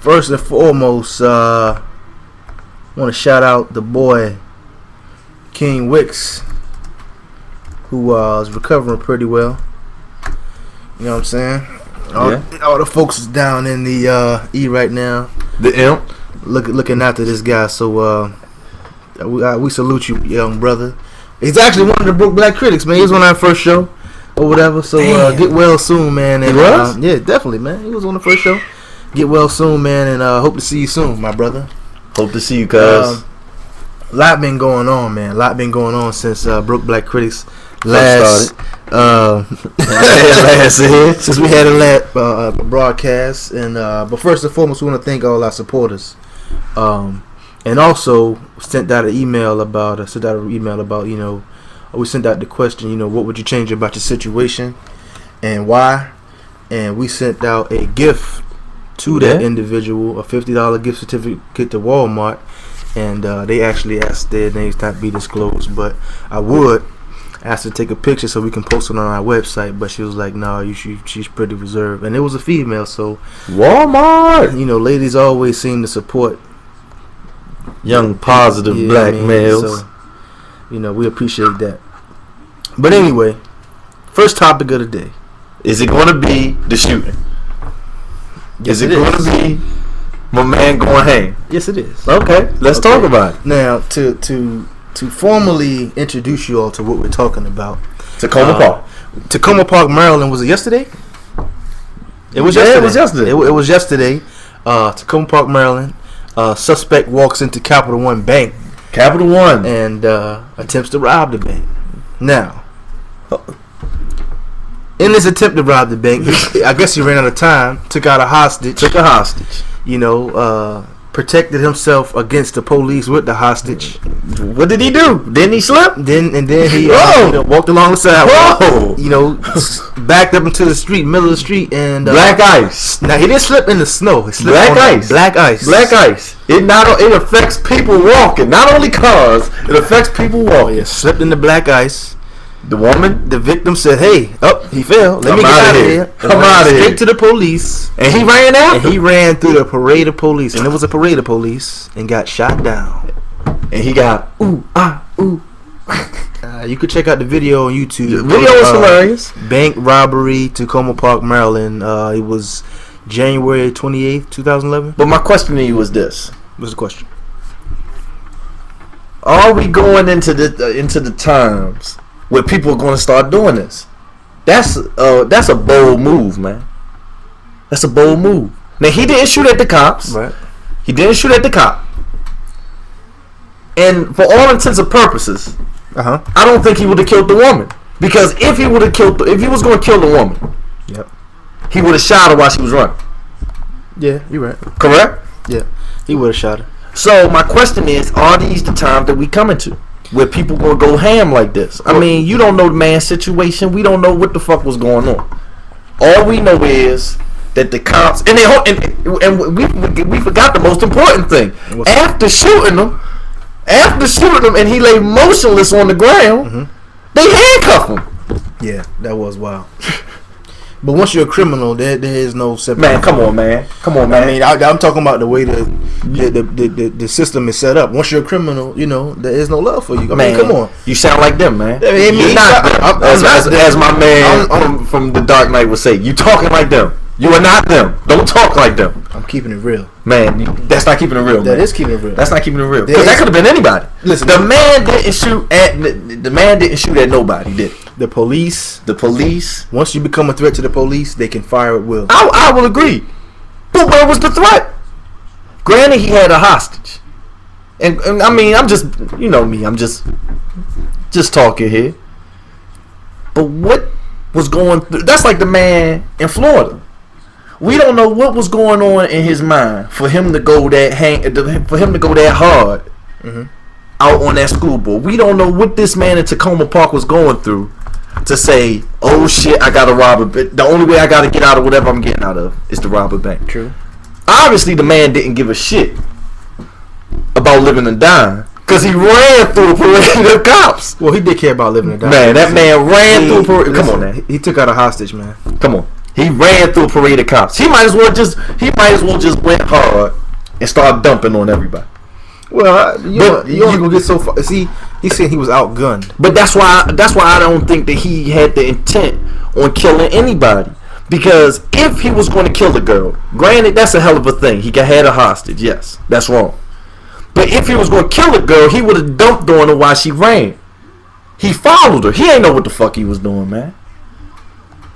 First and foremost, want to shout out the boy King Wicks, who is recovering pretty well. You know what I'm saying? All the folks is down in the E right now. The imp. Looking after this guy. So we salute you, young brother. He's actually one of the Broke Black Critics, man. He was on our first show or whatever. So get well soon, man. And, he was? Yeah, definitely, man. He was on the first show. Get well soon, man, and hope to see you soon, my brother. Hope to see you, cuz. Lot been going on, man. Lot been going on since Broke Black Critics last since we had a broadcast. And but first and foremost, we want to thank all our supporters. And also sent out an email about you know, we sent out the question, you know, what would you change about your situation and why? And we sent out a gift to that individual, a $50 gift certificate to Walmart, and they actually asked their names not be disclosed, but I would ask her to take a picture so we can post it on our website, but she was like, no, she's pretty reserved, and it was a female, so Walmart, you know, ladies always seem to support young positive black males, so, you know, we appreciate that. But anyway, first topic of the day. Is it going to be the shooting? Yes, is it going to be my man going hang? Yes, it is. Okay, let's talk about it. Now, to formally introduce you all to what we're talking about. Tacoma Park. Tacoma Park, Maryland. Was it yesterday? It was yesterday. It was yesterday. It was yesterday. Tacoma Park, Maryland. Suspect walks into Capital One Bank. Capital One. And attempts to rob the bank. Now, in this attempt to rob the bank, I guess he ran out of time, took out a hostage. You know, protected himself against the police with the hostage. What did he do? Didn't he slip? Then he walked along the sidewalk. You know, backed up into the street, middle of the street, and black ice. Now he didn't slip in the snow. He slipped black on ice. Black ice. Black ice. It affects people walking, not only cars. It affects people walking. Yeah, slipped in the black ice. The woman, the victim said, "Hey, he fell. Let me get out of here. Come out of here." Straight to the police, and he ran out. And he ran through the parade of police, and it was a parade of police, and got shot down. And he got ooh. You could check out the video on YouTube. The video was hilarious. Bank robbery, Tacoma Park, Maryland. It was January 28th, 2011. But my question to you was this: what's the question? Are we going into the times where people are going to start doing this? That's a bold move, man. That's a bold move. Now, he didn't shoot at the cops. Right. He didn't shoot at the cop. And for all intents and purposes, I don't think he would have killed the woman. Because if he was going to kill the woman, he would have shot her while she was running. Yeah, you're right. Correct? Yeah, he would have shot her. So my question is, are these the times that we coming to, where people gonna go ham like this? I mean, you don't know the man's situation. We don't know what the fuck was going on. All we know is that the cops and we forgot the most important thing. After shooting him, and he lay motionless on the ground, they handcuff him. Yeah, that was wild. But once you're a criminal, there is no separate. Man, come on, man. I mean, I'm talking about the way the system is set up. Once you're a criminal, you know, there is no love for you. I mean, come on. You sound like them, man. You're not them. As my man from The Dark Knight would say, you talking like them. You are not them. Don't talk like them. I'm keeping it real. Man, that's not keeping it real. That is keeping it real. That's not keeping it real. Because that could have been anybody. Listen, the man didn't shoot at nobody, did he? The police. Once you become a threat to the police, they can fire at will. I will agree. But where was the threat? Granted, he had a hostage. And I mean, I'm just, you know me, I'm just talking here. But what was going through? That's like the man in Florida. We don't know what was going on in his mind for him to go that hard out on that school board. We don't know what this man in Tacoma Park was going through to say, oh shit, I gotta rob a bank. The only way I gotta get out of whatever I'm getting out of is to rob a bank. True. Obviously, the man didn't give a shit about living and dying because he ran through a parade of cops. Well, he did care about living and dying. Man, that man ran through a parade. Come on, man. He took out a hostage, man. Come on. He ran through a parade of cops. He might as well just went hard and start dumping on everybody. Well, you only gonna get so far. See, he said he was outgunned. But that's why I don't think that he had the intent on killing anybody. Because if he was going to kill the girl, granted, that's a hell of a thing. He had a hostage. Yes, that's wrong. But if he was going to kill the girl, he would have dumped on her while she ran. He followed her. He ain't know what the fuck he was doing, man.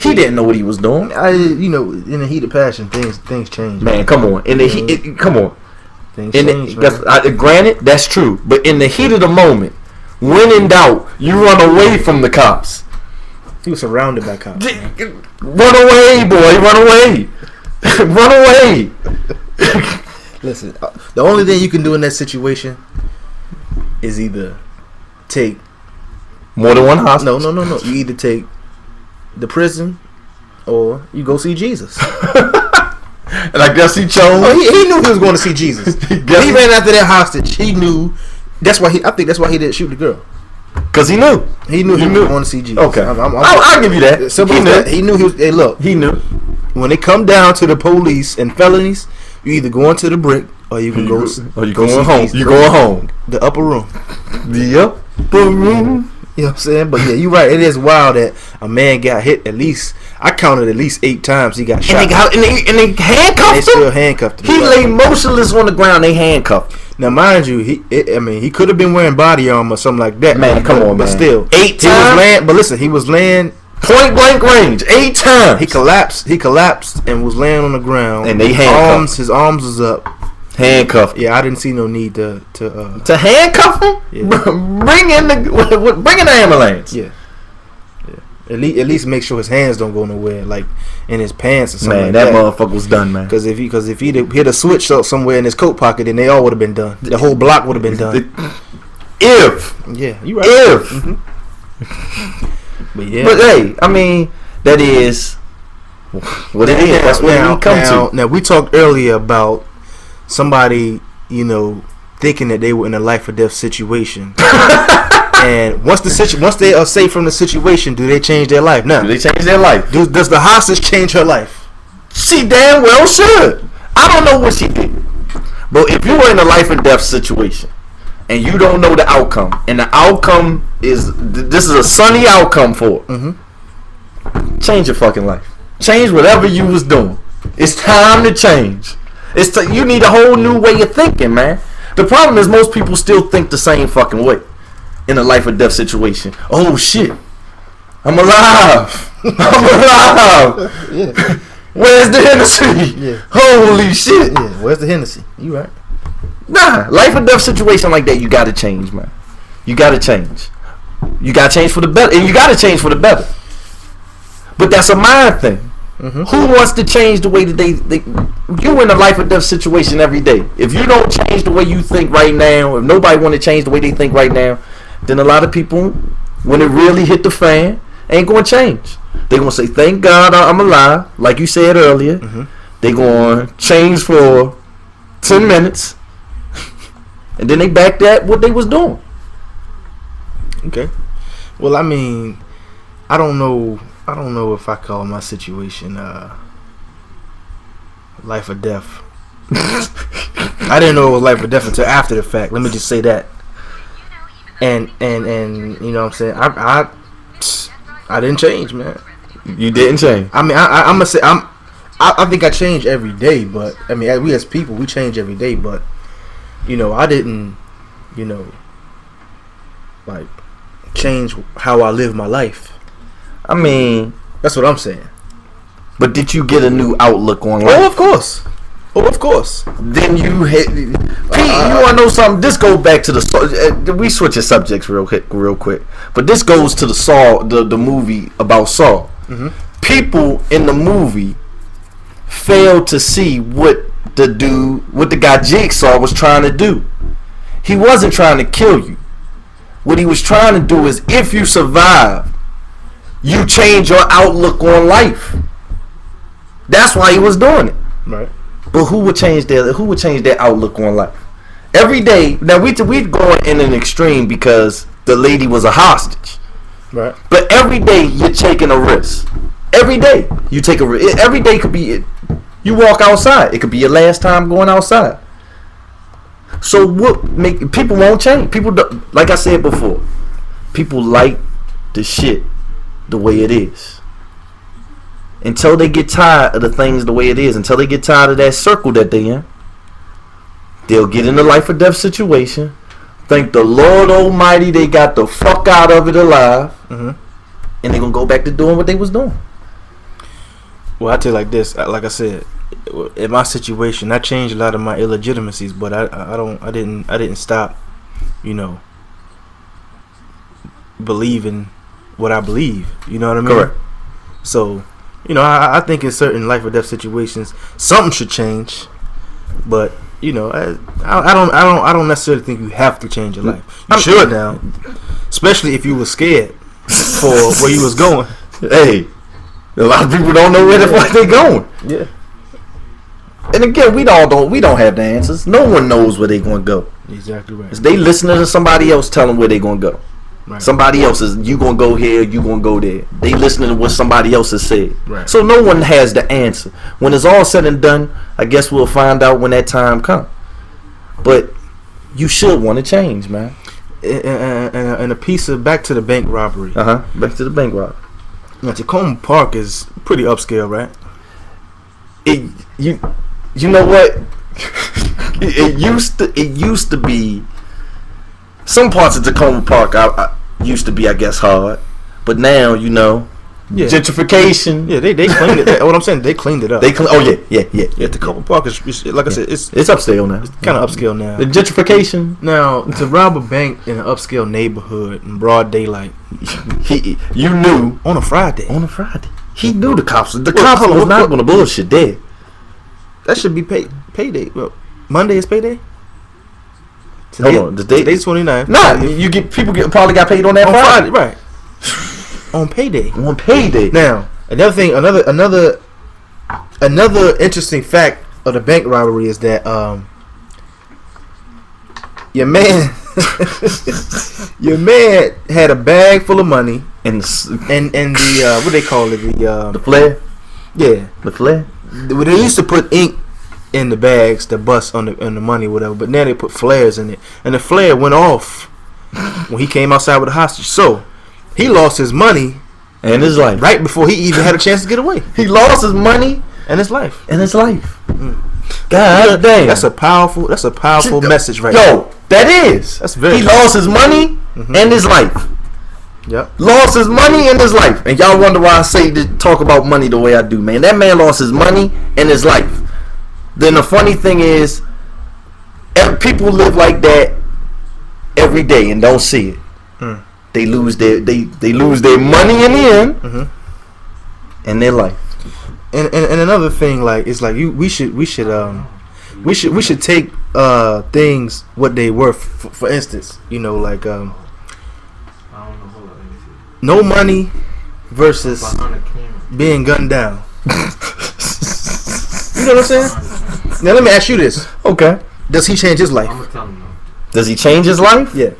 He didn't know what he was doing. In the heat of passion, things change. Man, come on. Come on. Things change. Granted, that's true. But in the heat of the moment, when in doubt, you run away from the cops. He was surrounded by cops. Run away, boy. Run away. Run away. Listen, the only thing you can do in that situation is either take more than one hostage. No. You either take the prison or you go see Jesus. And I guess he chose. Oh, he knew he was going to see Jesus. He ran after that hostage. He knew. I think that's why he didn't shoot the girl. Cause he knew. He knew he was going to see Jesus. Okay, I'll give you that. He knew. Hey, look. He knew. When it come down to the police and felonies, you either going to the brick or you can go. Or you going home. You going home. The upper room. The upper room. You know what I'm saying? But yeah, you're right. It is wild that a man got hit at least. I counted at least 8 times he got shot. And they handcuffed him? They still handcuffed him. He lay motionless on the ground. They handcuffed him. Now, mind you, he could have been wearing body armor or something like that. Man, come on, but man. Still, 8 times. But listen, he was laying point blank range 8 times. He collapsed and was laying on the ground. And they handcuffed his arms was up. Handcuffed. Yeah, I didn't see no need to handcuff him. Yeah. Bring in the ambulance. Yeah. At least make sure his hands don't go nowhere, like in his pants or something. Man, that motherfucker was done, man. Because if he'd hit a switch somewhere in his coat pocket, then they all would have been done. The whole block would have been done. Yeah, you right. But yeah. But hey, I mean, that is what it is. That's what we come to. Now we talked earlier about somebody, thinking that they were in a life or death situation. And once they are safe from the situation, do they change their life? No. Do they change their life? Does the hostage change her life? She damn well should. I don't know what she did. But if you were in a life or death situation and you don't know the outcome, and the outcome is this is a sunny outcome for it, change your fucking life. Change whatever you was doing. It's time to change. You need a whole new way of thinking, man. The problem is most people still think the same fucking way in a life or death situation. Oh shit, I'm alive. I'm alive. Yeah. Where's the Hennessy? Yeah. Holy shit. Yeah. Where's the Hennessy? You right. Nah, life or death situation like that, you gotta change, man. You gotta change. You gotta change for the better, and you gotta change for the better. But that's a mind thing. Who wants to change the way that they you in a life or death situation every day? If you don't change the way you think right now, if nobody want to change the way they think right now, then a lot of people, when it really hit the fan, ain't gonna change. They gonna say, "Thank God I'm alive," like you said earlier. They gonna change for 10 minutes, and then they back that what they was doing. Okay. Well, I mean, I don't know if I call my situation life or death. I didn't know it was life or death until after the fact. Let me just say that. And you know what I'm saying? I didn't change, man. You didn't change. I mean, I'm gonna say I think I change every day, but I mean, we as people, we change every day, but I didn't, like change how I live my life. I mean, that's what I'm saying. But did you get a new outlook on life? Oh, of course. Then you hit. Pete, you want to know something? This goes back to the. We switching subjects real quick. But this goes to the Saw, the movie about Saw. People in the movie failed to see what the guy Jigsaw was trying to do. He wasn't trying to kill you. What he was trying to do is, if you survive, you change your outlook on life. That's why he was doing it. Right. But who would change their outlook on life? Every day. Now we going in an extreme because the lady was a hostage. Right. But every day you're taking a risk. Every day you take every day could be it. You walk outside, it could be your last time going outside. So what make people won't change? People don't, like I said before, people like the shit the way it is. Until they get tired of the things the way it is, until they get tired of that circle that they in, they'll get in a life or death situation. Thank the Lord Almighty they got the fuck out of it alive, and they're gonna go back to doing what they was doing. Well, I tell you like this. Like I said, in my situation, I changed a lot of my illegitimacies, but I didn't stop, believing what I believe. You know what I mean? Correct. So, I think in certain life or death situations, something should change, but I don't necessarily think you have to change your life. You should now, especially if you were scared for where you was going. Hey, a lot of people don't know where the fuck they going. Yeah. And again, we don't have the answers. No one knows where they gonna go. Exactly right. They listening to somebody else tell them where they gonna go. Right. Somebody else is, you gonna go here, you gonna go there. They listening to what somebody else has said. Right. So no one has the answer. When it's all said and done, I guess we'll find out when that time comes. But you should want to change, man. And a piece of back to the bank robbery. Back to the bank robbery. Now, Tacoma Park is pretty upscale, right? You know what? It used to be. Some parts of Tacoma Park I used to be, I guess, hard, but now gentrification. Yeah, they cleaned it. What I'm saying, they cleaned it up. Yeah. Tacoma Park is like I said, it's upscale now. It's kind of upscale now. The gentrification. Now, to rob a bank in an upscale neighborhood in broad daylight, you knew on a Friday. He knew the cops. The cops was not going to bullshit there. That should be payday. Well, Monday is payday. Hold on, today's 29th. Nah, probably got paid on that Friday, right? On payday. On payday. Now, another thing, another interesting fact of the bank robbery is that your man had a bag full of money and the what they call it, the flare. Yeah, the flare. They used to put ink in the bags to bust on the money, whatever. But now they put flares in it, and the flare went off when he came outside with a hostage. So he lost his money and his life right before he even had a chance to get away. He lost his money and his life. God damn, that's a powerful message, right? Yo, that is. That's very. He lost his money and his life. Yep. Lost his money and his life, and y'all wonder why I say to talk about money the way I do, man. That man lost his money and his life. Then the funny thing is, people live like that every day and don't see it. They lose their money in the end, and their life. And another thing, like, it's like we should take things what they worth. For instance, like no money versus being gunned down. You know what I'm saying? Now let me ask you this. Okay. Does he change his life? Does he change his life? Yeah.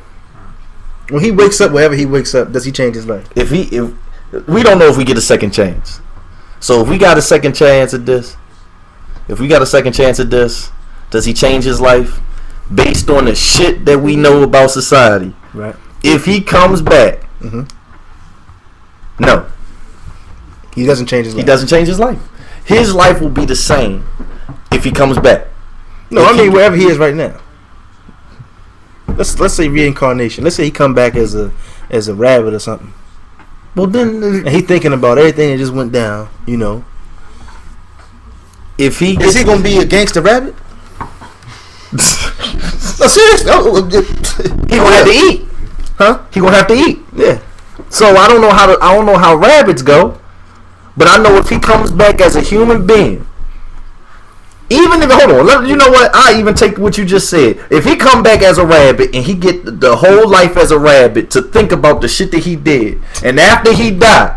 When he wakes up, wherever he wakes up, does he change his life? If we don't know if we get a second chance. So if we got a second chance at this, does he change his life based on the shit that we know about society? Right. If he comes back, no. He doesn't change his life. He doesn't change his life. His life will be the same if he comes back. No, wherever he is right now. Let's say reincarnation. Let's say he come back as a rabbit or something. Well, then, and he thinking about everything that just went down. If he is he gonna be a gangster rabbit? No, seriously. He gonna have to eat, huh? He gonna have to eat. Yeah. So I don't know how rabbits go, but I know if he comes back as a human being. Even if, hold on, you know what? I even take what you just said. If he come back as a rabbit and he get the whole life as a rabbit to think about the shit that he did, and after he died,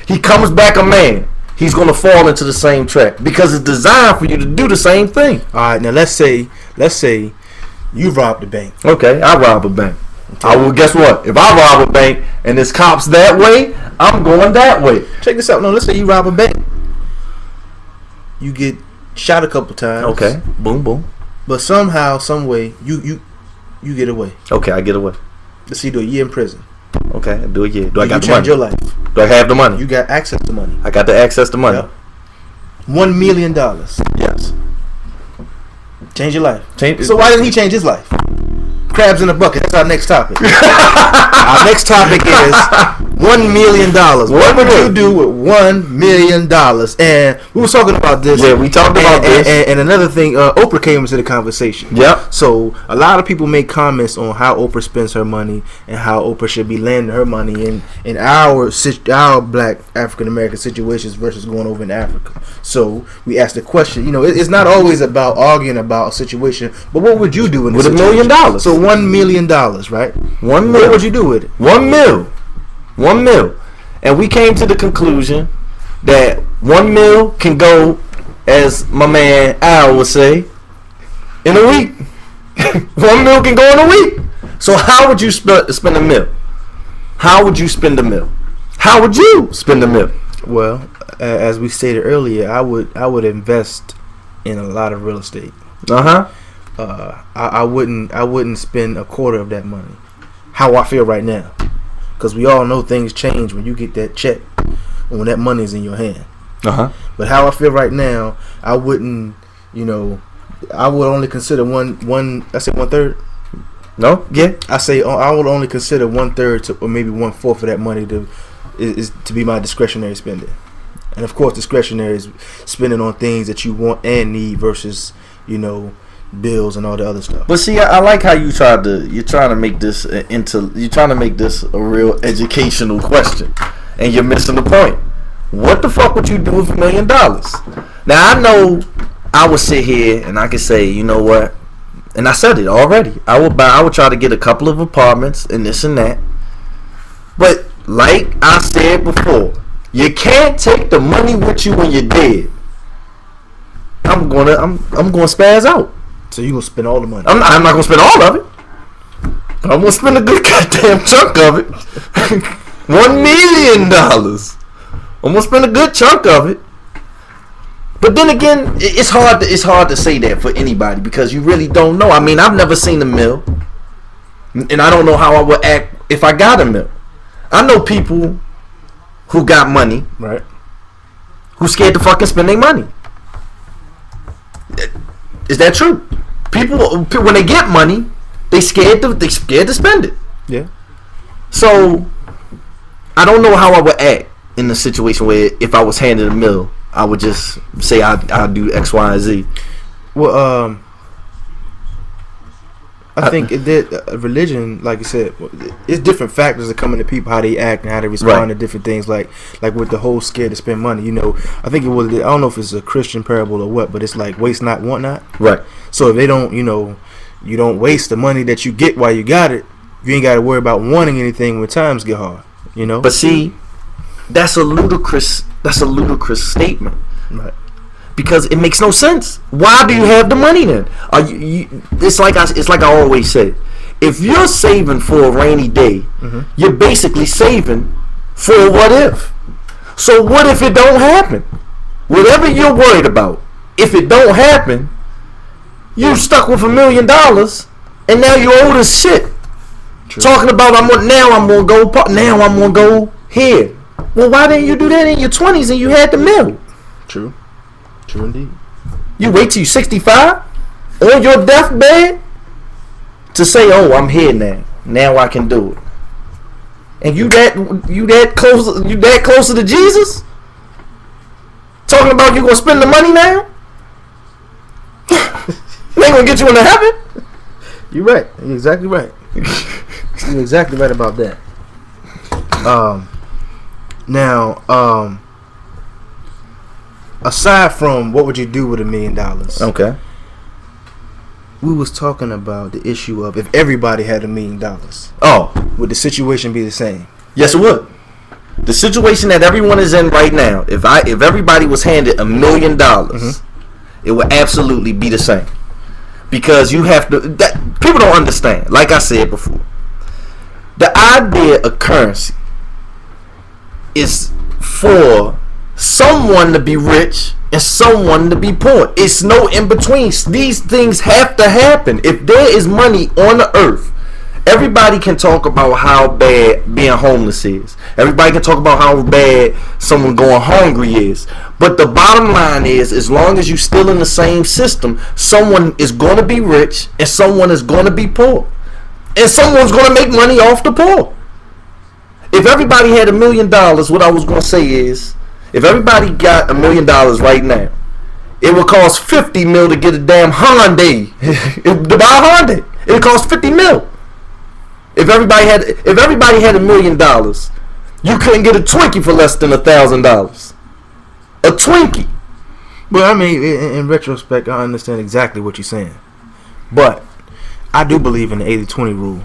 he comes back a man, he's gonna fall into the same trap because it's designed for you to do the same thing. All right, now let's say you robbed the bank. Okay, I rob a bank. I will. Guess what? If I rob a bank and there's cops that way, I'm going that way. Check this out. No, let's say you rob a bank. You get shot a couple times. Okay. Boom, boom. But somehow, some way, you get away. Okay, I get away. Let's see, you do a year in prison. Okay, I do a year. Do I got the money? money? Your life. Do I have the money? You got access to money. I got the access to money. Yep. $1 million. Yes. Change your life. Change. So why didn't he change his life? Crabs in a bucket. That's our next topic. Our next topic is $1 million. What would you do with $1 million? And we were talking about this. Yeah, we talked about this. And another thing, Oprah came into the conversation. Yep. So a lot of people make comments on how Oprah spends her money and how Oprah should be landing her money in our black African American situations versus going over in Africa. So we asked the question. You know, it's not always about arguing about a situation, but what would you do with $1 million? So $1 million, right? $1 million. What would you do with it? $1 million. And we came to the conclusion that $1 million can go, as my man Al would say, in a week. $1 million can go in a week. So how would you spend $1 million? How would you spend $1 million? How would you spend $1 million? Well, as we stated earlier, I would invest in a lot of real estate. I wouldn't spend a quarter of that money. How I feel right now, because we all know things change when you get that check, when that money is in your hand. But how I feel right now, I wouldn't. You know, I would only consider one. I say 1/3. No, yeah. I would only consider 1/3 or maybe 1/4 of that money to be my discretionary spending. And of course, discretionary is spending on things that you want and need versus, you know, bills and all the other stuff. But see, I like how you're trying to make this a real educational question, and you're missing the point. What the fuck would you do with $1 million? Now I know I would sit here and I could say, you know what, and I said it already. I would try to get a couple of apartments and this and that. But like I said before, you can't take the money with you when you're dead. I'm gonna spaz out. So you gonna spend all the money? I'm not gonna spend all of it. I'm gonna spend a good goddamn chunk of it. $1 million. I'm gonna spend a good chunk of it. But then again, it's hard to say that for anybody because you really don't know. I mean, I've never seen $1 million, and I don't know how I would act if I got $1 million. I know people who got money, right? Who scared to fucking spend their money. Is that true? People when they get money, they scared to spend it. Yeah. So I don't know how I would act in a situation where if I was handed $1 million, I would just say I'll do X, Y, and Z. Well, I think religion, like you said, it's different factors that come into people, how they act and how they respond to different things. Like with the whole scared to spend money. You know, I think I don't know if it's a Christian parable or what, but it's like waste not, want not. Right. So if they don't, you don't waste the money that you get while you got it. You ain't got to worry about wanting anything when times get hard. You know. But see, that's a ludicrous statement. Right. Because it makes no sense. Why do you have the money then? It's like I always say. If you're saving for a rainy day, you're basically saving for a what if. So what if it don't happen? Whatever you're worried about, if it don't happen, you're stuck with $1 million, and now you're old as shit. True. Talking about I'm gonna go here. Well, why didn't you do that in your 20s and you had the mill? True indeed. You wait till you're 65 on your deathbed to say, "Oh, I'm here now. Now I can do it." And you that closer to Jesus? Talking about you gonna spend the money now? They ain't gonna get you into heaven. You're right. You're exactly right. You're exactly right about that. Now, aside from what would you do with $1 million? Okay. We was talking about the issue of if everybody had $1 million. Oh, would the situation be the same? Yes, it would. The situation that everyone is in right now, if everybody was handed $1 million, it would absolutely be the same. Because you have to. People don't understand. Like I said before, The idea of currency is for someone to be rich and someone to be poor. It's no in between. These things have to happen. If there is money on the earth, everybody can talk about how bad being homeless is. Everybody can talk about how bad someone going hungry is. But the bottom line is, as long as you're still in the same system, someone is going to be rich and someone is going to be poor. And someone's going to make money off the poor. If everybody had $1 million, what I was going to say is, if everybody got $1 million right now, it would cost $50 million to get a damn Hyundai. To buy a Hyundai, it would cost $50 million. If everybody had $1 million, you couldn't get a Twinkie for less than $1,000. A Twinkie. Well, I mean, in retrospect, I understand exactly what you're saying, but I do believe in the 80-20 rule.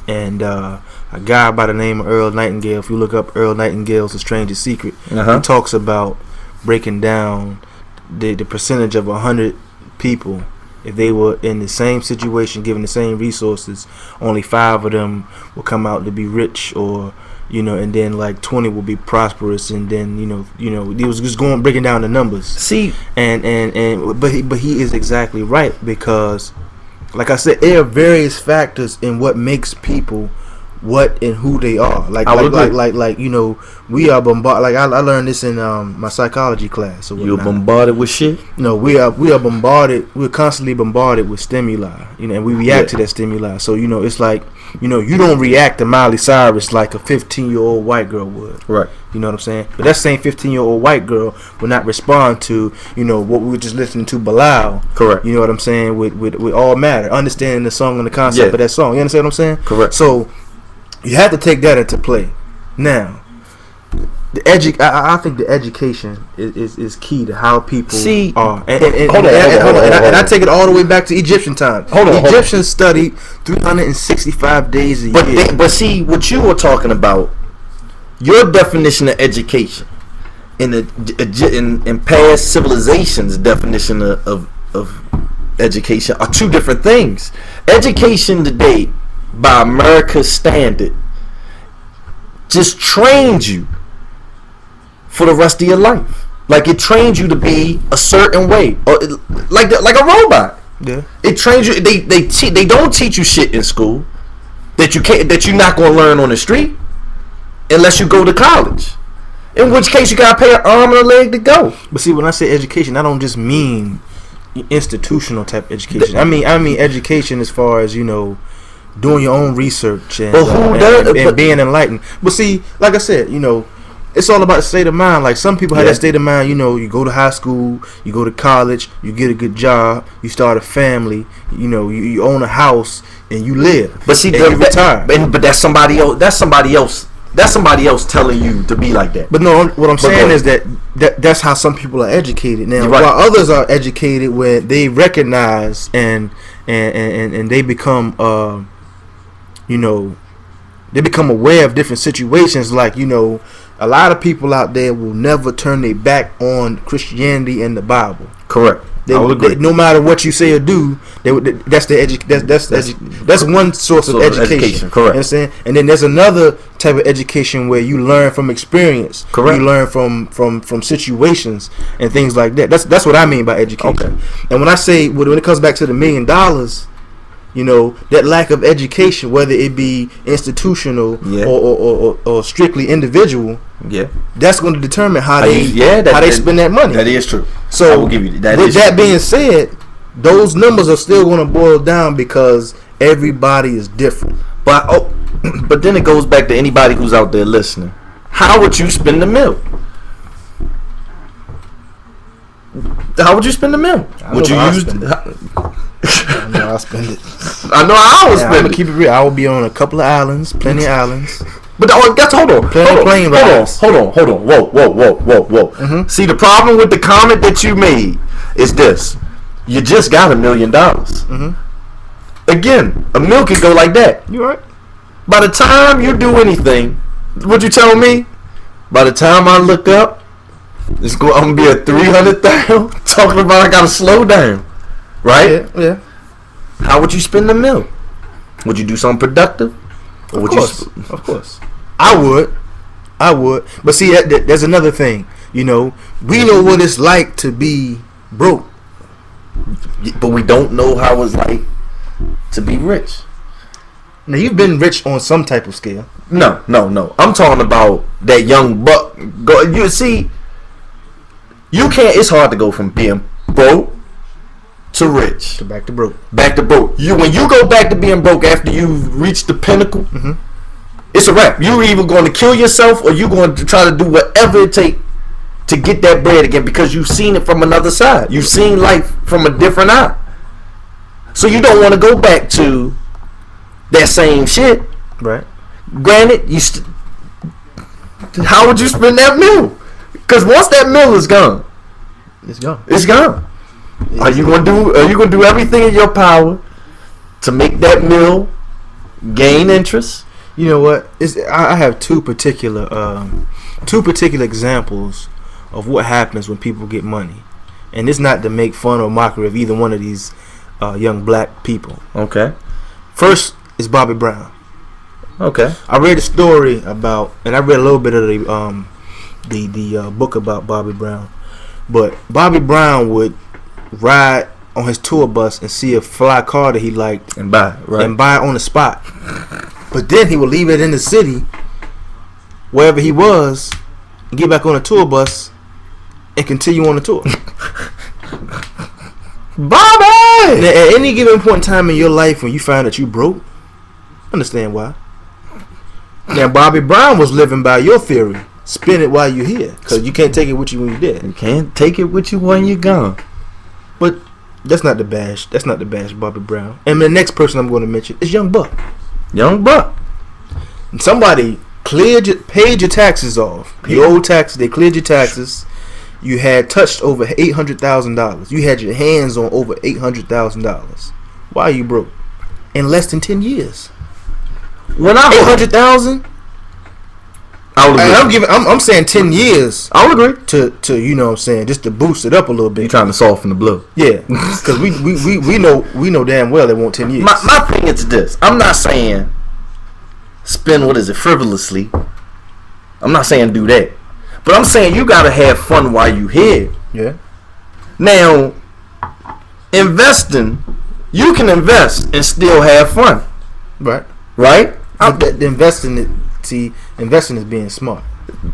And a guy by the name of Earl Nightingale, if you look up Earl Nightingale's The Strangest Secret, he talks about breaking down the percentage of 100 people. If they were in the same situation, given the same resources, only 5 of them will come out to be rich, or and then like 20 will be prosperous, and then he was just breaking down the numbers. See, but he is exactly right, because, like I said, there are various factors in what makes people what and who they are. Like we are bombarded. Like I learned this in my psychology class. You're bombarded with shit? No, we are bombarded. We're constantly bombarded with stimuli, and we react to that stimuli. So it's like you don't react to Miley Cyrus like a 15-year-old white girl would. Right. You know what I'm saying? But that same 15-year-old white girl will not respond to what we were just listening to Bilal. Correct. You know what I'm saying? With All Matter, understanding the song and the concept of that song. You understand what I'm saying? Correct. So you have to take that into play. Now, I think the education is key to how people are. And I take it all the way back to Egyptian times. Egyptians studied 365 days a year. But see, what you were talking about, your definition of education in past civilizations' definition of education are two different things. Education today, by America's standard, just trains you for the rest of your life. Like it trains you to be a certain way, or like a robot. Yeah. It trains you. They don't teach you shit in school that you're not gonna learn on the street unless you go to college. In which case you gotta pay an arm and a leg to go. But see, when I say education, I don't just mean institutional type education. I mean education as far as doing your own research and being enlightened. But see, like I said, it's all about the state of mind. Like some people have that state of mind. You go to high school, you go to college, you get a good job, you start a family, you own a house and you live. But see, you retire. But that's somebody else. That's somebody else telling you to be like that. But no, what I'm saying is that's how some people are educated. Now, while others are educated where they recognize and they become they become aware of different situations. Like a lot of people out there will never turn their back on Christianity and the Bible. Correct. No matter what you say or do, that's one source of education. Correct. You understand? And then there's another type of education where you learn from experience. Correct. You learn from situations and things like that. That's what I mean by education. Okay. And when I say when it comes back to the $1 million, that lack of education, whether it be institutional or strictly individual, that's going to determine how they spend that money. That is true. So I will give you that. With that being said, those numbers are still going to boil down because everybody is different. But then it goes back to anybody who's out there listening. How would you spend the meal? How would you spend the meal? Would you use? I know I'll spend it. I know I would spend it. I'm gonna keep it real. I will be on a couple of islands, plenty of islands. But that's hold on. Hold on. Whoa. Mm-hmm. See, the problem with the comment that you made is this: you just got $1 million. Mm-hmm. Again, a meal can go like that. You right? By the time you do anything, what you tell me? By the time I look up, I'm gonna be at 300,000. Talking about I gotta slow down, right? Yeah. How would you spend the meal? Would you do something productive? Or Of course. I would. But see, there's another thing. You know, we know what it's like to be broke. But we don't know how it's like to be rich. Now, you've been rich on some type of scale. No. I'm talking about that young buck. You see, you can't. It's hard to go from being broke to rich To back to broke. Back to broke. When you go back to being broke after you've reached the pinnacle, it's a wrap. You're either going to kill yourself or you're going to try to do whatever it takes to get that bread again, because you've seen it from another side. You've seen life from a different eye. So you don't want to go back to that same shit. Right. Granted, how would you spend that meal? Because once that meal is gone, it's gone. It's gone. Are you gonna do everything in your power to make that meal gain interest? You know what? I have two particular examples of what happens when people get money, and it's not to make fun or mockery of either one of these young black people. Okay. First is Bobby Brown. Okay. I read a story about, and I read a little bit of the book about Bobby Brown, but Bobby Brown would ride on his tour bus and see a fly car that he liked and buy it on the spot. But then he would leave it in the city, wherever he was, and get back on the tour bus and continue on the tour. Bobby! Now, at any given point in time in your life when you find that you broke, understand why. Now, Bobby Brown was living by your theory. Spend it while you're here, because you can't take it with you when you're dead. You can't take it with you when you're gone. But that's not the bash. That's not the bash, Bobby Brown. And the next person I'm going to mention is Young Buck. Young Buck. And somebody paid your taxes off. Your old taxes. They cleared your taxes. You had touched over $800,000. You had your hands on over $800,000. Why are you broke? In less than 10 years. When I 800,000. I'm saying 10 years. I would agree. To you know what I'm saying, just to boost it up a little bit. You're trying to soften the blow. Yeah, because we know damn well they want 10 years. My thing is this. I'm not saying spend frivolously. I'm not saying do that. But I'm saying you gotta have fun while you here. Yeah. Now, investing, you can invest and still have fun. Right. Right? Investing is being smart.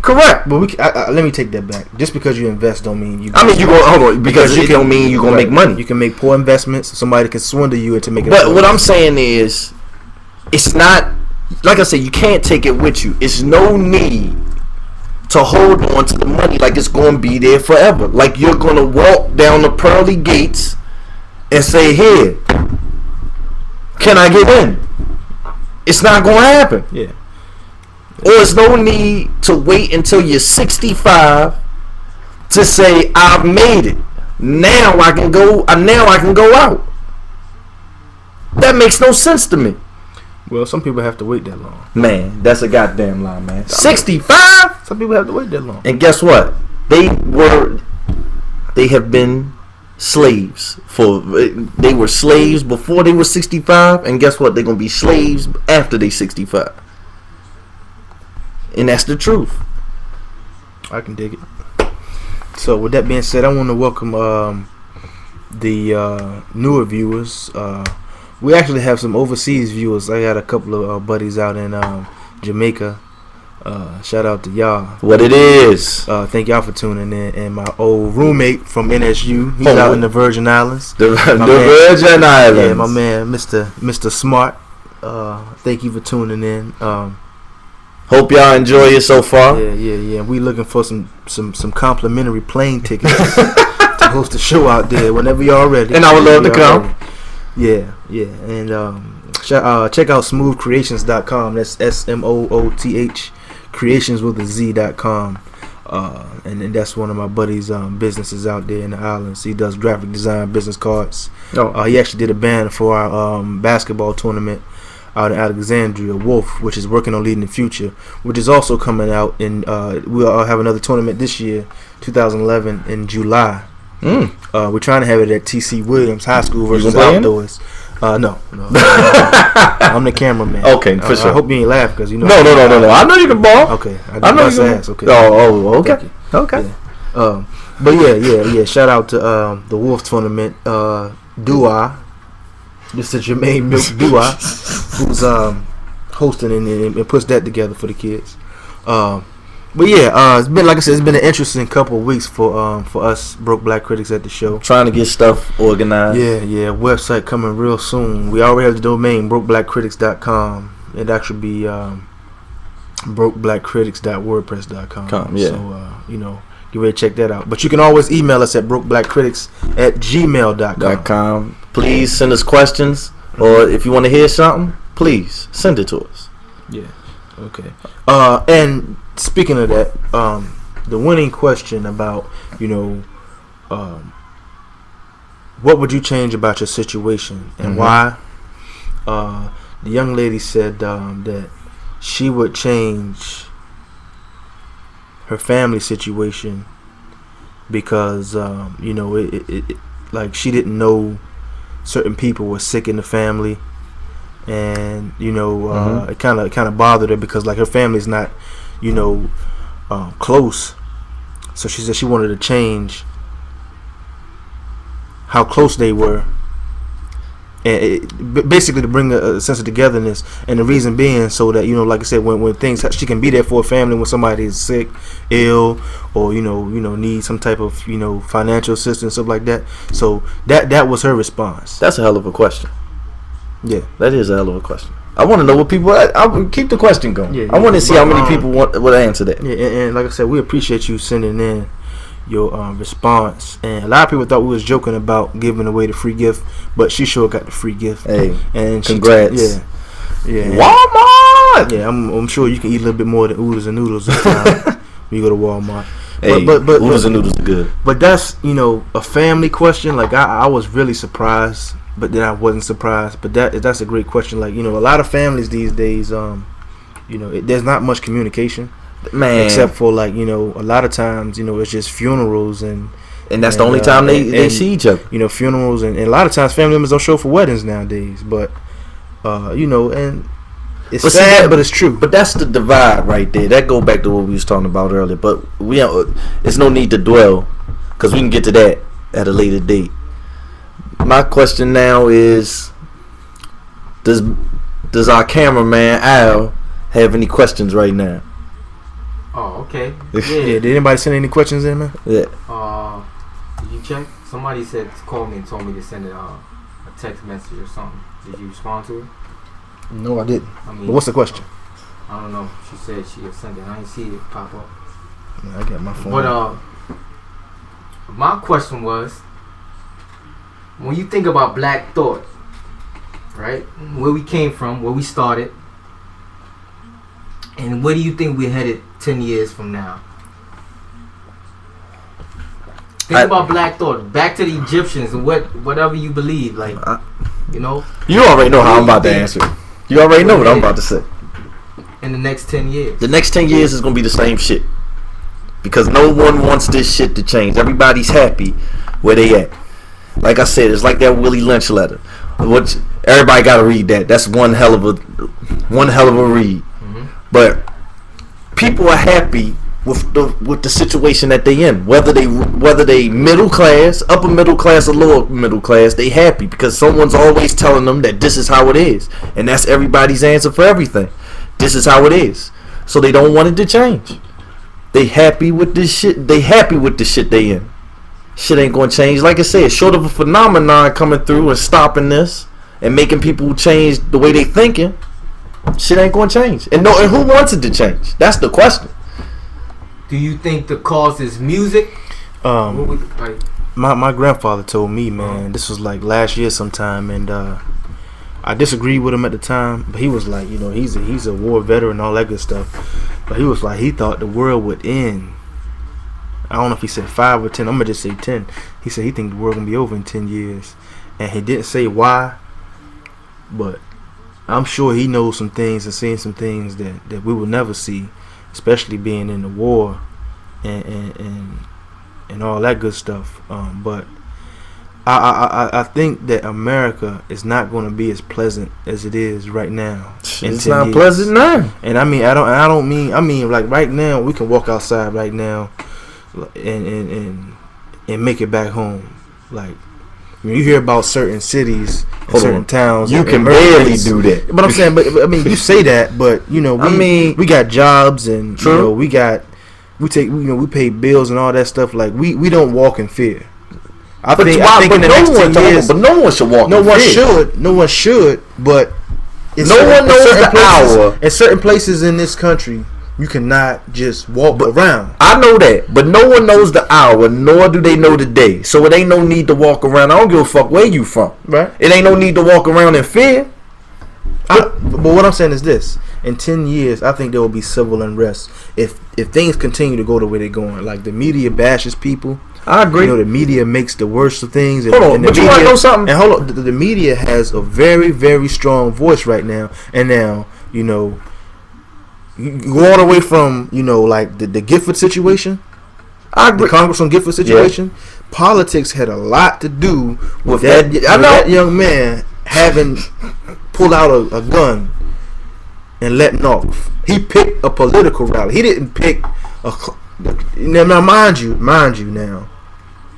Correct. But let me take that back. Just because you invest don't mean you. Hold on. Because it don't mean you gonna make money. You can make poor investments. Somebody can swindle you into making. But what I'm saying is, it's not like I said. You can't take it with you. It's no need to hold on to the money like it's gonna be there forever. Like you're gonna walk down the pearly gates and say, "Here, can I get in?" It's not gonna happen. Yeah. Or it's no need to wait until you're 65 to say I've made it. Now I can go. Now I can go out. That makes no sense to me. Well, some people have to wait that long. Man, that's a goddamn lie, man. 65. Some people have to wait that long. And guess what? They have been slaves they were slaves before they were 65, and guess what? They're gonna be slaves after they 65. And that's the truth. I can dig it. So with that being said, I want to welcome the newer viewers. We actually have some overseas viewers. I got a couple of buddies out in Jamaica. Shout out to y'all. What it is. Thank y'all for tuning in. And my old roommate from NSU, he's out in the Virgin Islands. The Virgin Islands. Yeah, my man, Mr. Smart. Thank you for tuning in. Hope y'all enjoy it so far. Yeah. We looking for some complimentary plane tickets to host the show out there whenever y'all ready. And I would love to come. Ready. Yeah. And check out smoothcreations.com. That's SMOOTH creations with a Z.com. And that's one of my buddy's businesses out there in the islands. He does graphic design, business cards. He actually did a banner for our basketball tournament out in Alexandria, Wolf, which is working on Leading the Future, which is also coming out in we'll have another tournament this year, 2011, in July. We're trying to have it at TC Williams High School versus Outdoors. No. I'm the cameraman. Okay, for sure. I hope you ain't laugh because you know. No. I know you can ball. Okay, I know you can. ass. Okay. Okay. Okay. Yeah. But yeah. Shout out to the Wolf Tournament. Dua, Mr. Jermaine Milk Dua, who's hosting and puts that together for the kids. But yeah, it's been, like I said, it's been an interesting couple of weeks for us broke black critics at the show. Trying to get stuff organized. Yeah. Website coming real soon. We already have the domain brokeblackcritics.com. It actually be brokeblackcritics.wordpress.com. Yeah. So get ready to check that out. But you can always email us at brokeblackcritics@gmail.com. Please send us questions, or if you want to hear something, please send it to us. Yeah. Okay. And speaking of that, the winning question about, what would you change about your situation and why? The young lady said that she would change her family situation because, it like she didn't know certain people were sick in the family. And it kind of bothered her because like her family's not close, so she said she wanted to change how close they were, and basically to bring a sense of togetherness. And the reason being so that like I said, when things, she can be there for a family when somebody is sick, ill, or need some type of financial assistance, stuff like that. So that was her response. That's a hell of a question. Yeah, that is a hell of a question. I want to know what people. I will keep the question going. Yeah, I want to see how many people would answer that. Yeah, and like I said, we appreciate you sending in your response. And a lot of people thought we was joking about giving away the free gift, but she sure got the free gift. Hey, and congrats. Yeah. Walmart. Yeah, I'm sure you can eat a little bit more than oodles and noodles this time when you go to Walmart. Hey, but oodles and noodles are good. But that's a family question. Like I was really surprised. But then I wasn't surprised. But that's a great question. Like, a lot of families these days, there's not much communication, man. Except for like, a lot of times, it's just funerals and that's the only time they see each other. Funerals and a lot of times family members don't show for weddings nowadays. But and it's sad, but it's true. But that's the divide right there. That go back to what we was talking about earlier. But it's no need to dwell because we can get to that at a later date. My question now is, does our cameraman Al have any questions right now? Oh, okay. Yeah. Did anybody send any questions in, man? Yeah. Did you check? Somebody said to call me and told me to send a text message or something. Did you respond to it? No, I didn't. But what's the question? I don't know. She said she had sent it. I didn't see it pop up. Yeah, I got my phone. But my question was, when you think about Black Thought, right? Where we came from, where we started, and where do you think we're headed 10 years from now? Think about Black Thought. Back to the Egyptians and whatever you believe, like You already know how I'm about to answer. You already know what I'm about to say. In the next 10 years. The next 10 years is gonna be the same shit. Because no one wants this shit to change. Everybody's happy where they at. Like I said, it's like that Willie Lynch letter. Which everybody got to read that. That's one hell of a read. Mm-hmm. But people are happy with the situation that they in. Whether they middle class, upper middle class, or lower middle class, they happy because someone's always telling them that this is how it is, and that's everybody's answer for everything. This is how it is. So they don't want it to change. They happy with this shit. They happy with the shit they in. Shit ain't gonna change. Like I said, short of a phenomenon coming through and stopping this and making people change the way they thinking, shit ain't gonna change. And who wants it to change? That's the question. Do you think the cause is music? My grandfather told me, man, this was like last year sometime, and I disagreed with him at the time, but he was like, he's a war veteran and all that good stuff. But he was like, he thought the world would end. I don't know if he said 5 or 10. I'm gonna just say 10. He said he think the world gonna be over in 10 years, and he didn't say why. But I'm sure he knows some things and seen some things that we will never see, especially being in the war and all that good stuff. But I think that America is not going to be as pleasant as it is right now. It's not pleasant now. And I mean like right now we can walk outside right now and make it back home. Like when you hear about certain cities and certain towns, you can barely do that. But I'm saying, but I mean, you say that, but you know, we got jobs and you know, we pay bills and all that stuff. Like we don't walk in fear. I think in the next 10 years, but no one should walk. No one should. But no one knows the hour. In certain places in this country, you cannot just walk around. I know that, but no one knows the hour, nor do they know the day. So it ain't no need to walk around. I don't give a fuck where you from. Right. It ain't no need to walk around in fear. But what I'm saying is this: in 10 years, I think there will be civil unrest if things continue to go the way they're going. Like the media bashes people. I agree. You know, the media makes the worst of things. Hold on, but you want to know something? And hold on, the media has a very, very strong voice right now. And now, you know, you go all the way from, you know, like the Gifford situation. I agree. The Congressman Gifford situation. Yeah. Politics had a lot to do with that young man having pulled out a gun and letting off. He picked a political rally. He didn't pick a. Now, mind you, now.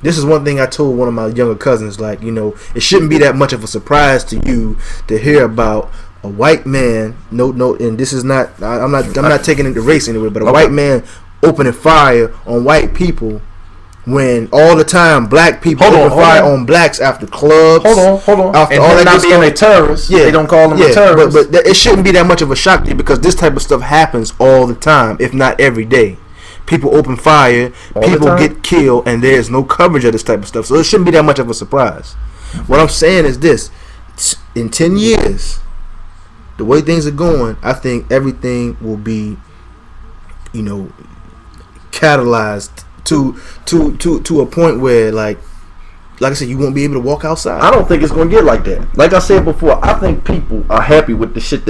This is one thing I told one of my younger cousins. Like, you know, it shouldn't be that much of a surprise to you to hear about a white man. No, and this is not. I'm not taking it to race anyway. But a white man opening fire on white people when all the time black people open fire on blacks after clubs. Hold on. After and all that not being a terrorist. Yeah, they don't call them a terrorist. But it shouldn't be that much of a shock to you because this type of stuff happens all the time, if not every day. People open fire, people get killed, and there's no coverage of this type of stuff. So it shouldn't be that much of a surprise. What I'm saying is this: in 10 years, the way things are going, I think everything will be, you know, catalyzed to a point where, like I said, you won't be able to walk outside. I don't think it's going to get like that. Like I said before, I think people are happy with the shit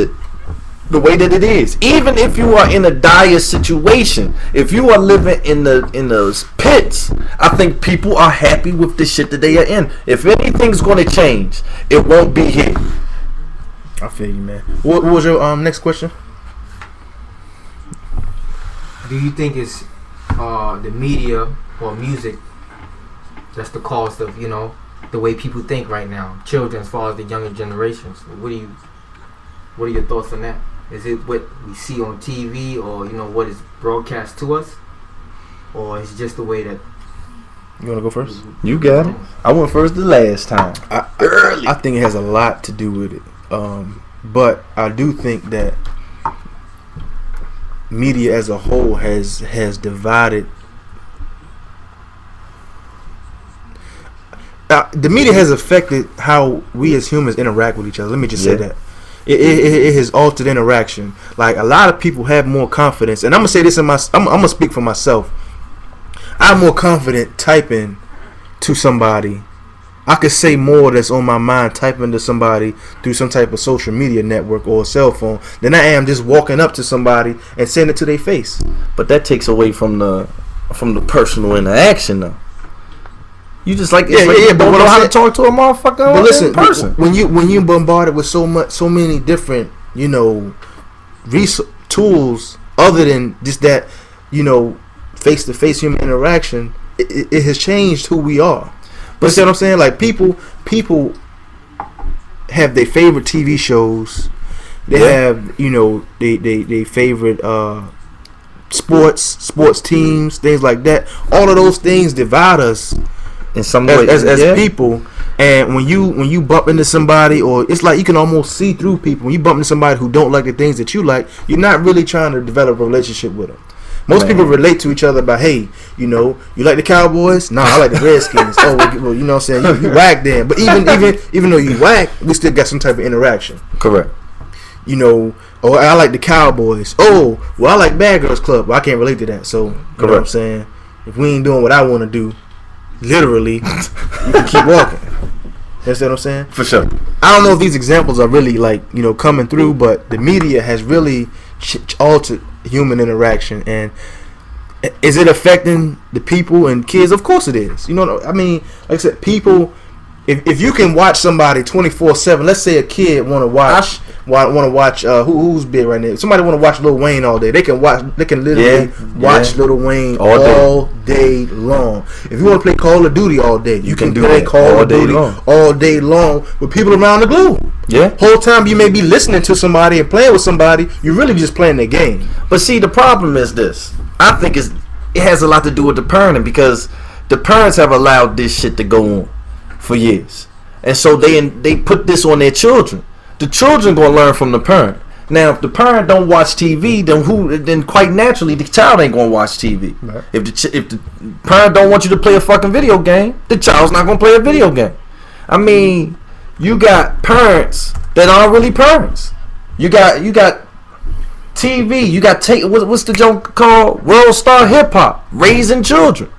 the way that it is. Even if you are in a dire situation, if you are living in those pits, I think people are happy with the shit that they are in. If anything's going to change, it won't be here. I feel you, man. What was your next question? Do you think it's the media or music that's the cause of, you know, the way people think right now, children as far as the younger generations? What are your thoughts on that? Is it what we see on TV, or you know what is broadcast to us, or is it just the way that? You want to go first? You got it. I went first the last time. I think it has a lot to do with it, but I do think that media as a whole has divided. The media has affected how we as humans interact with each other. Let me just say that. It has altered interaction. Like a lot of people have more confidence, and I'm gonna say this I'm gonna speak for myself. I'm more confident typing to somebody. I could say more that's on my mind typing to somebody through some type of social media network or a cell phone than I am just walking up to somebody and saying it to their face. But that takes away from the personal interaction, though. You just like you don't know how to talk to a motherfucker. But listen, person. when you bombarded with so many different, you know, tools other than just that, you know, face to face human interaction, it has changed who we are. But see what I'm saying? Like people have their favorite TV shows. They have, you know, they favorite sports teams, things like that. All of those things divide us in some way as people. And when you bump into somebody, or it's like you can almost see through people. When you bump into somebody who don't like the things that you like, you're not really trying to develop a relationship with them. Most people relate to each other by, hey, you know, you like the Cowboys? Nah, I like the Redskins. Oh, well, you know what I'm saying? You whack them. But even though you whack, we still got some type of interaction. Correct. You know, oh, I like the Cowboys. Oh, well, I like Bad Girls Club. Well, I can't relate to that. So, you know what I'm saying? If we ain't doing what I want to do, literally, you can keep walking. You understand what I'm saying? For sure. I don't know if these examples are really, like, you know, coming through, but the media has really altered human interaction. And is it affecting the people and kids? Of course it is. You know, I mean, like I said, people if you can watch somebody 24/7, let's say a kid want to watch who's big right now. Somebody want to watch Lil Wayne all day. They can literally watch Lil Wayne all day long. If you want to play Call of Duty all day, you can play Call of Duty all day long with people around the globe. Yeah. Whole time you may be listening to somebody and playing with somebody, you're really just playing their game. But see, the problem is this. I think it has a lot to do with the parenting, because the parents have allowed this shit to go on for years, and so they put this on their children. The children gonna learn from the parent. Now, if the parent don't watch TV, then quite naturally the child ain't gonna watch TV. Right. If the parent don't want you to play a fucking video game, the child's not gonna play a video game. I mean, you got parents that aren't really parents. You got TV. You got what's the joke called? World Star Hip Hop, raising children.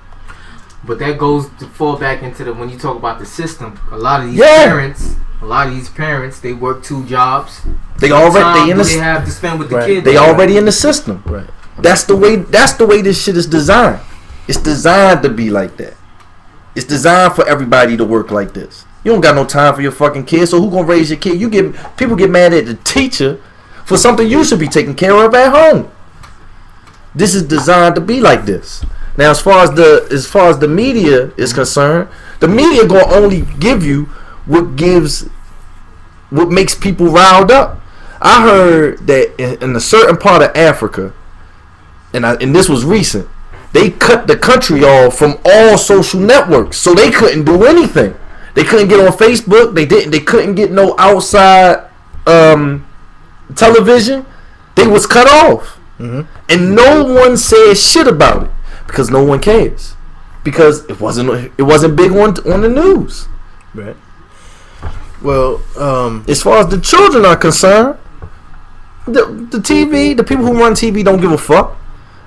But that goes to fall back into when you talk about the system. A lot of these parents, they work 2 jobs. They have to spend with the kids. They already in the system. Right. That's the way this shit is designed. It's designed to be like that. It's designed for everybody to work like this. You don't got no time for your fucking kids. So who gonna raise your kid? People get mad at the teacher for something you should be taking care of at home. This is designed to be like this. Now, as far as the media is concerned, the media gonna only give you what makes people riled up. I heard that in a certain part of Africa, and this was recent, they cut the country off from all social networks, so they couldn't do anything. They couldn't get on Facebook. They couldn't get no outside television. They was cut off, and no one said shit about it because no one cares, because it wasn't big on the news. Right. Well, as far as the children are concerned, the TV, the people who run TV don't give a fuck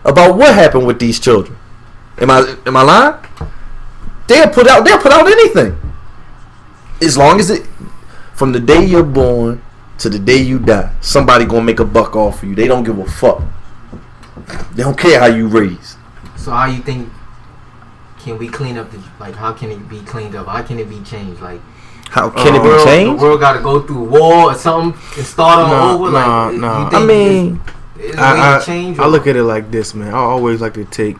about what happened with these children. Am I lying? They'll put out anything, as long as from the day you're born to the day you die, somebody gonna make a buck off of you. They don't give a fuck. They don't care how you raised. So how you think can we clean up how can it be cleaned up? How can it be changed? Like, how can it be changed? The world got to go through war or something and start all over. No. I mean, I look at it like this, man. I always like to take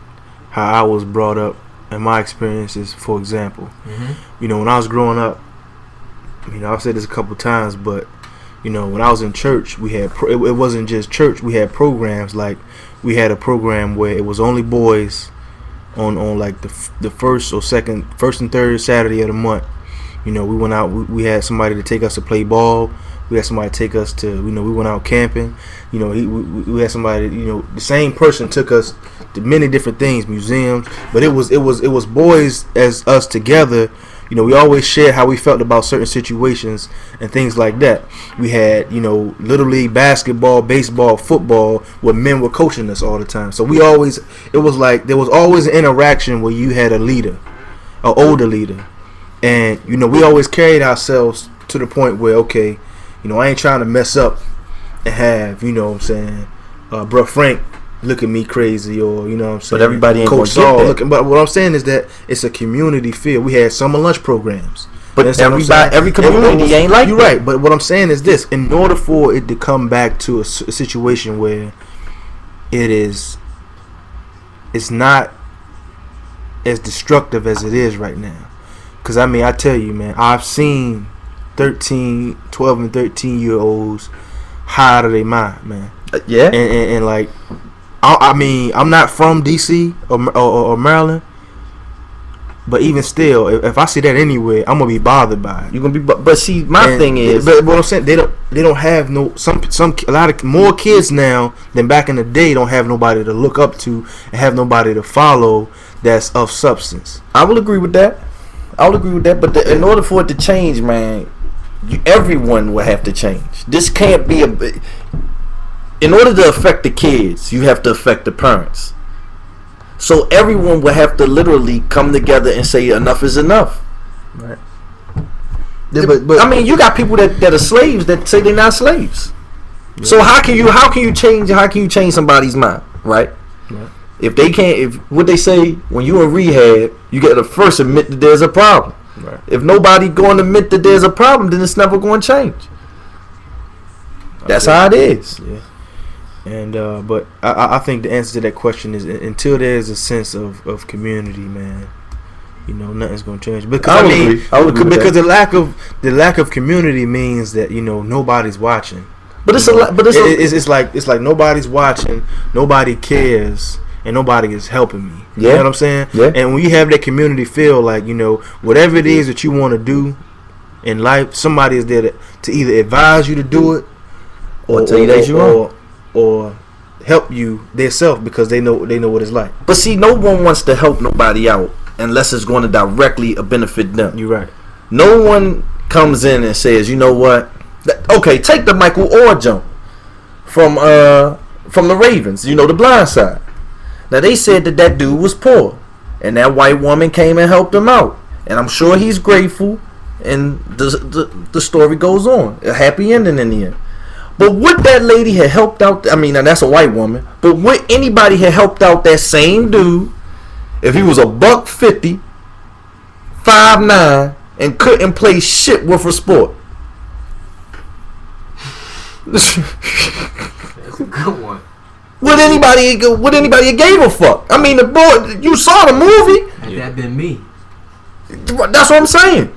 how I was brought up and my experiences, for example. You know, when I was growing up, I've said this a couple times, but when I was in church, we had it wasn't just church. We had programs. Like, we had a program where it was only boys on like the first and third Saturday of the month. We went out. We had somebody to take us to play ball. We had somebody take us to. We went out camping. We had somebody. The same person took us to many different things, museums. But it was boys as us together. We always shared how we felt about certain situations and things like that. We had, Little League basketball, baseball, football, where men were coaching us all the time. So it was like there was always an interaction where you had a leader, an older leader. And, we always carried ourselves to the point where, okay, I ain't trying to mess up and have, Bruh Frank look at me crazy, or But everybody ain't Coach gonna Saul get that. But what I'm saying is that it's a community feel. We had summer lunch programs. But every community ain't like you're that. right. But what I'm saying is this: in order for it to come back to a situation where it's not as destructive as it is right now. Because I tell you, man, I've seen 12 and 13-year-olds high out of their mind, man. Yeah. And like, I'm not from DC or Maryland, but even still, if I see that anywhere, I'm gonna be bothered by it. You're gonna be, but see, my thing is, but what I'm saying, they don't have a lot of more kids now than back in the day don't have nobody to look up to and have nobody to follow that's of substance. I will agree with that. But in order for it to change, man, everyone will have to change. This can't be in order to affect the kids, you have to affect the parents. So everyone will have to literally come together and say enough is enough. Right. Yeah, but you got people that are slaves that say they're not slaves. Yeah. So how can you change somebody's mind, right? If they can't, what they say, when you in rehab, you got to first admit that there's a problem. Right. If nobody going to admit that there's a problem, then it's never going to change. That's how it is. Yeah. And but I think the answer to that question is until there's a sense of community, man. You know, nothing's gonna change. Because I would agree because the lack of community means that, you know, nobody's watching. But it's like nobody's watching, nobody cares, and nobody is helping me. Yeah. You know what I'm saying? Yeah. And when you have that community feel, like, you know, whatever it is that you want to do in life, somebody is there to either advise you to do it, or tell you that you're wrong, or help you themselves because they know what it's like. But see, no one wants to help nobody out unless it's going to directly benefit them. You're right. No one comes in and says, you know what? Okay, take the Michael Orr jump from the Ravens. You know, The Blind Side. Now they said that dude was poor, and that white woman came and helped him out, and I'm sure he's grateful. And the story goes on, a happy ending in the end. But would that lady have helped out? I mean, and that's a white woman. But would anybody have helped out that same dude if he was $150, 5'9", and couldn't play shit with a sport? That's a good one. Would anybody have gave a fuck? I mean, the boy, you saw the movie. Had that been me? That's what I'm saying.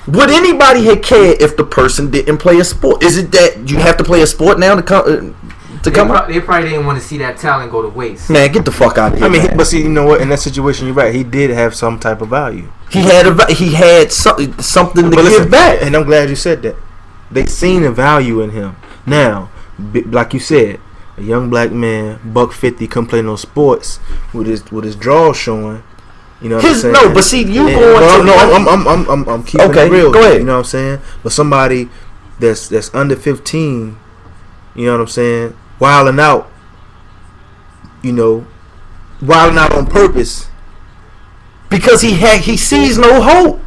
Would anybody have cared if the person didn't play a sport? Is it that you have to play a sport now to come out? They probably didn't want to see that talent go to waste. Man, get the fuck out of here. I mean, man. but see, you know what? In that situation, you're right. He did have some type of value. He had something to give back. And I'm glad you said that. They seen a value in him. Now, like you said, a young black man, $150, come play no sports with his draws showing. You know what I'm saying? No, but see, I'm keeping it real. Go ahead. You know what I'm saying? But somebody that's under 15, you know what I'm saying, wilding out on purpose because he sees no hope.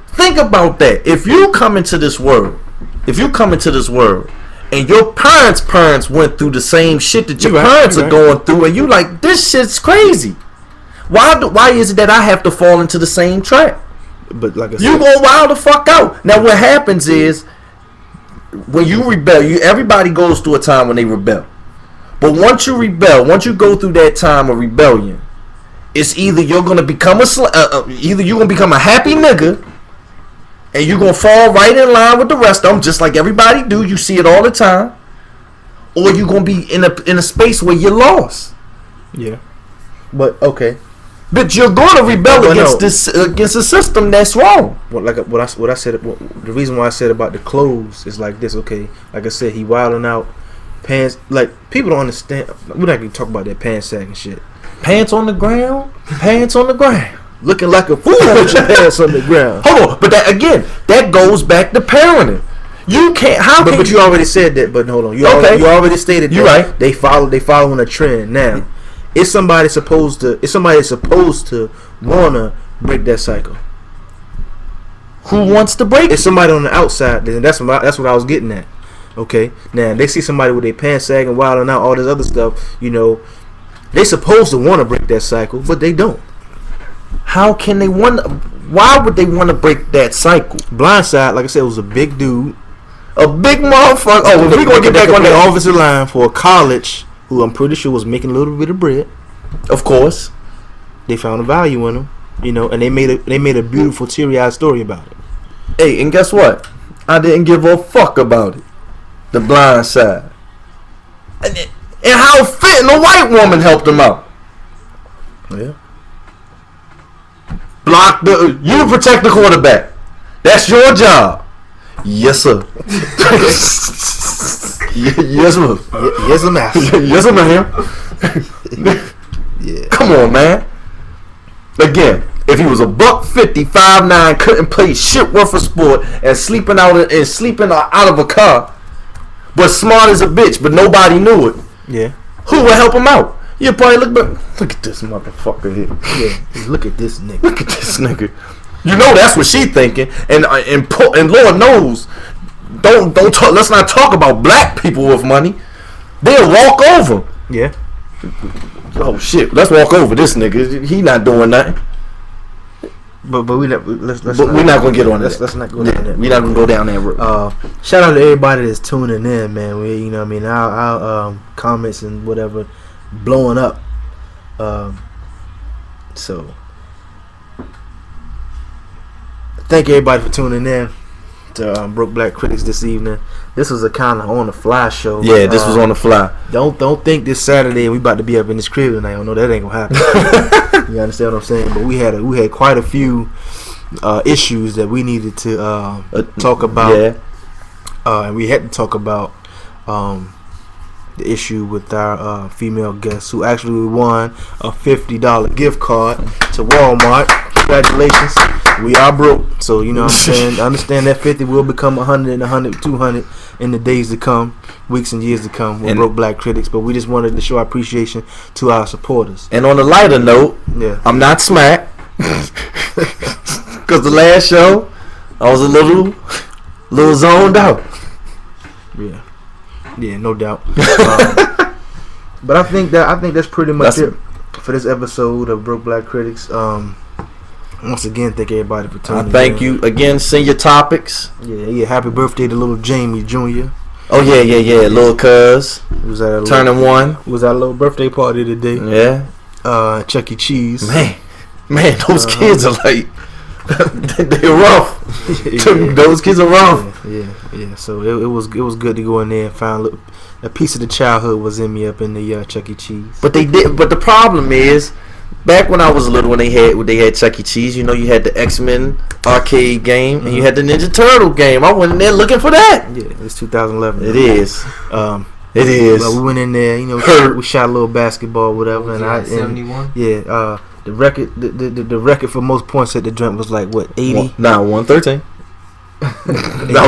Think about that. If you come into this world, and your parents went through the same shit that your parents are going through, and you like, this shit's crazy. Why is it that I have to fall into the same trap? But like I said, you go wild the fuck out. Now what happens is when you rebel, everybody goes through a time when they rebel. But once you rebel, once you go through that time of rebellion, it's either you're gonna become a happy nigga, and you're gonna fall right in line with the rest of them, just like everybody do. You see it all the time, or you're gonna be in a space where you're lost. Yeah, but okay. But you're going to rebel against the system that's wrong. What I said. The reason why I said about the clothes is like this. Okay, like I said, he wilding out, pants. Like, people don't understand. We're not gonna talk about that pants sag and shit. Pants on the ground. Looking like a fool with your pants on the ground. Hold on, but that goes back to parenting. You can't. But you already said that. But hold on, you already stated that. You're right. They following a trend now. Is somebody supposed to wanna break that cycle? Who wants to break? It's somebody on the outside. Then that's what I was getting at. Okay, now they see somebody with their pants sagging, wilding out, all this other stuff. You know, they supposed to want to break that cycle, but they don't. How can they want? Why would they want to break that cycle? Blindside, like I said, was a big dude, a big motherfucker. Oh, we gonna get back on the offensive line for a college who I'm pretty sure was making a little bit of bread. Of course, they found a value in him, you know, and they made a beautiful teary-eyed story about it. Hey, and guess what? I didn't give a fuck about it. The Blind Side, and how fitting a white woman helped him out. Yeah. You protect the quarterback. That's your job. Yes, sir. Yes, sir. Yes, sir, man. Yes, sir, man. Yeah. Come on, man. Again, if he was $150, 5'9", couldn't play shit worth of sport, and sleeping out of a car, but smart as a bitch, but nobody knew it. Yeah. Who would help him out? You probably look at this motherfucker here. Yeah. Look at this nigga. Look at this nigga. You know that's what she thinking, and Lord knows, don't talk. Let's not talk about black people with money. They'll walk over. Yeah. Oh shit, let's walk over this nigga. He not doing nothing. But we not, let's But we're not gonna get on that. Let's not go down that. We're not gonna go down that road. Shout out to everybody that's tuning in, man. We, you know what I mean, our comments and whatever blowing up. So thank everybody for tuning in to Broke Black Critics this evening. This was a kind of on the fly show. Yeah, this was on the fly. Don't think this Saturday we about to be up in this crib tonight. No, that ain't gonna happen. You understand what I'm saying? But we had quite a few issues that we needed to talk about. Yeah. And we had to talk about the issue with our female guest who actually won a $50 gift card to Walmart. Congratulations. We are broke, so you know what I'm saying. I understand that 50 will become 100 and 100, 200 in the days to come, weeks and years to come. We're Broke Black Critics, but we just wanted to show our appreciation to our supporters. And on a lighter note, I'm not smacked because the last show I was a little zoned out. Yeah, no doubt. But I think that's pretty much it for this episode of Broke Black Critics. Once again, thank everybody for tuning in. Thank you again. Send your topics. Yeah. Happy birthday to little Jamie Jr. Oh yeah. Little cuz was at turning 1. Was at a little birthday party today. Yeah. Chuck E. Cheese. Man, those kids are like they're rough. Those kids are rough. Yeah. So it was good to go in there and find a piece of the childhood was in me up in the Chuck E. Cheese. But they did. But the problem is, back when I was little, when they had Chuck E. Cheese, you know, you had the X-Men arcade game and you had the Ninja Turtle game. I went in there looking for that. Yeah, it's 2011. It is. It is. But we went in there, you know, we shot a little basketball, whatever, and 71. Yeah. The record for most points at the joint was like what, 80? 113. I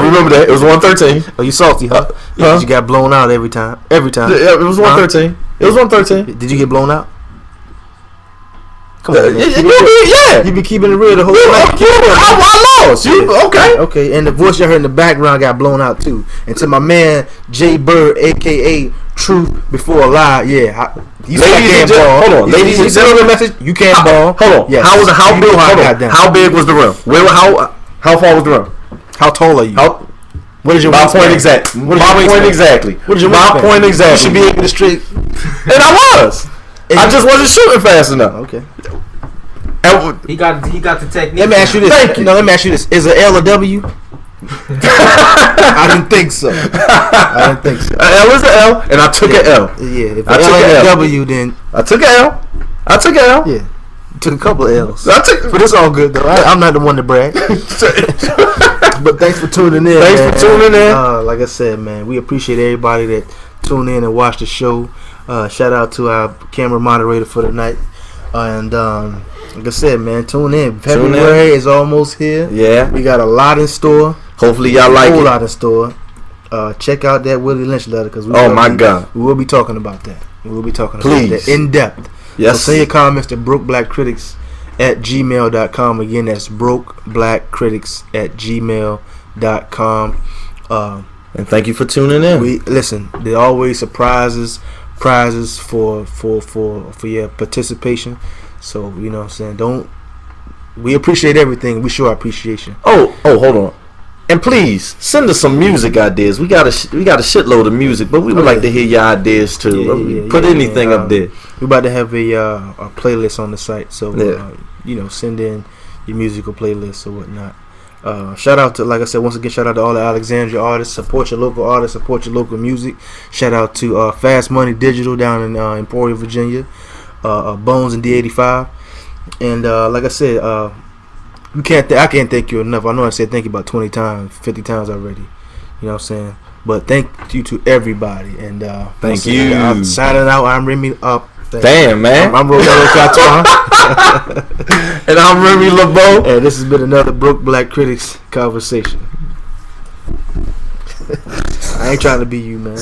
remember that. It was 113. Oh, you salty, huh? Yeah, you got blown out every time. Yeah, it was 113. It was 113. Did you get blown out? Come on, man. Yeah. You been keeping it real the whole time. I lost. Okay. And the voice you heard in the background got blown out too. And to my man Jay Bird, aka Truth Before a Lie, you can't ball. Hold on, ladies and gentlemen, message. You can't ball. Hold on. Yes. How big was the rim? How far was the rim? How tall are you? What is your point exactly? My point exactly. What is your point exactly? You should be able to straight. And I was. I just wasn't shooting fast enough. Okay. He got the technique. Let me ask you this. Thank you. No, let me ask you this. Is it L or W? I didn't think so. An L is an L, and I took an L. Yeah, if I took an W, then I took an L. Yeah, you took a couple of L's. But it's all good though. I'm not the one to brag. But thanks for tuning in. Like I said, man, we appreciate everybody that tune in and watch the show. Shout out to our camera moderator for the night. And like I said, man, tune in. February is almost here. Yeah, we got a lot in store. Hopefully y'all like it. A whole lot in store. Check out that Willie Lynch letter because we will be talking about that. We will be talking about that in depth. Yes. So send your comments to brokeblackcritics@gmail.com. Again, that's brokeblackcritics@gmail.com. And thank you for tuning in. There are always prizes for your participation. So you know what I'm saying. We appreciate everything. We show our appreciation. Oh, hold on. And please send us some music ideas. We got a shitload of music, but we would like to hear your ideas too. Put anything up there. We're about to have a playlist on the site, so send in your musical playlists or whatnot. Shout out to, like I said, once again, shout out to all the Alexandria artists. Support your local artists. Support your local music. Shout out to Fast Money Digital down in Emporia, Virginia. Bones and D85. And like I said, I can't thank you enough. I know I said thank you about 20 times, 50 times already. You know what I'm saying? But thank you to everybody. And thank you. I'm signing out. I'm Remy up. Damn, man. I'm Romello Catoire. And I'm Remy LeBeau. And this has been another Broke Black Critics conversation. I ain't trying to be you, man.